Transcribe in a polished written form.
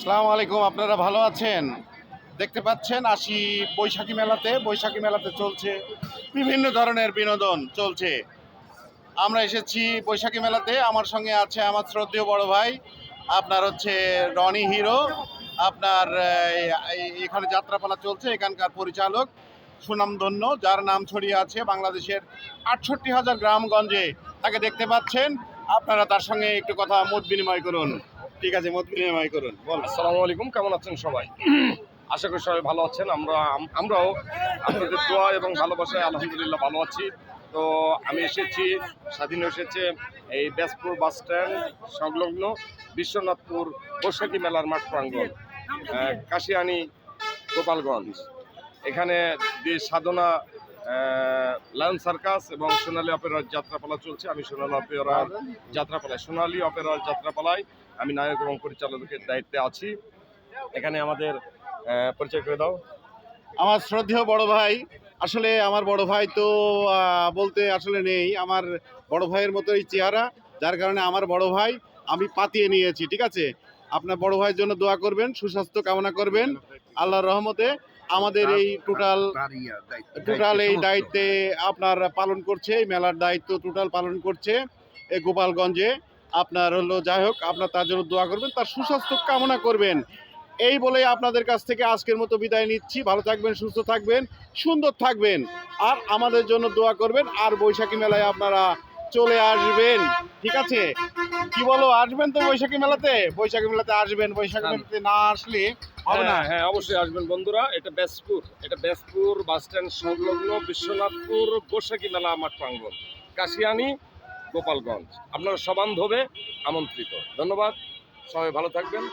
আসসালামু আলাইকুম। আপনারা ভালো আছেন? দেখতে পাচ্ছেন আসি বৈশাখী মেলাতে। বৈশাখী মেলাতে চলছে বিভিন্ন ধরনের বিনোদন চলছে। আমরা এসেছি বৈশাখী মেলাতে। আমার সঙ্গে আছে আমার শ্রদ্ধেয় বড় ভাই, আপনার হচ্ছে রনি হিরো। আপনার এখানে যাত্রাপালা চলছে, এখানকার পরিচালক সুনামধন্য, যার নাম ছড়িয়ে আছে বাংলাদেশের ৬৮,০০০ গ্রামগঞ্জে। তাকে দেখতে পাচ্ছেন। আপনারা তার সঙ্গে একটু কথা মত বিনিময় করুন। ঠিক আছে, মত বিনিময় করুন। বল। আসসালামু আলাইকুম, কেমন আছেন সবাই? আশা করি সবাই ভালো আছেন। আমরাও আপনাদের দোয়া এবং ভালোবাসায় আলহামদুলিল্লাহ ভালো আছি। তো আমি এসেছি, স্বাধীন এসেছে এই ব্যাসপুর বাস স্ট্যান্ড সংলগ্ন বিশ্বনাথপুর বৈশাখী মেলার মাঠ প্রাঙ্গণ, কাশিয়ানী, গোপালগঞ্জ। এখানে সাধনা লায়ন সার্কাস এবং সোনালী অপেরার যাত্রাপালা চলছে। আমি সোনালী অপেরার যাত্রাপালায় আমি নায়ক এবং পরিচালকের দায়িত্বে আছি। এখানে আমাদের পরিচয় করে দাও। আমার শ্রদ্ধেয় বড় ভাই, আসলে আমার বড় ভাই তো বলতে আসলে নেই। আমার বড় ভাইয়ের মতোই চেহারা, যার কারণে আমার বড় ভাই আমি পাতিয়ে নিয়েছি। ঠিক আছে, আপনার বড় ভাইয়ের জন্য দোয়া করবেন, সুস্বাস্থ্য কামনা করবেন। আল্লাহর রহমতে আমাদের এই টোটাল এই দায়িত্বে আপনার পালন করছে, এই মেলার দায়িত্ব টোটাল পালন করছে এই গোপালগঞ্জে। আপনার হলো যাই হোক, আপনার তার জন্য দোয়া করবেন, তার সুস্বাস্থ্য কামনা করবেন। এই বলে আপনাদের কাছ থেকে আজকের মতো বিদায় নিচ্ছি। ভালো থাকবেন, সুস্থ থাকবেন, সুন্দর থাকবেন, আর আমাদের জন্য দোয়া করবেন। আর বৈশাখী মেলায় আপনারা চলে আসবেন। ঠিক আছে, কি বলো, আসবেন তো বৈশাখী মেলাতে? বৈশাখী মেলাতে আসবেন। বৈশাখী মেলাতে না আসলে হবে না। হ্যাঁ, অবশ্যই আসবেন বন্ধুরা। এটা ব্যাসপুর বাস স্ট্যান্ড সংলগ্ন বিশ্বনাথপুর বৈশাখী মেলা মাঠ প্রাঙ্গণ, কাশিয়ানী, গোপালগঞ্জ। আপনারা সবান্ধবে আমন্ত্রিত। ধন্যবাদ, সবাই ভালো থাকবেন।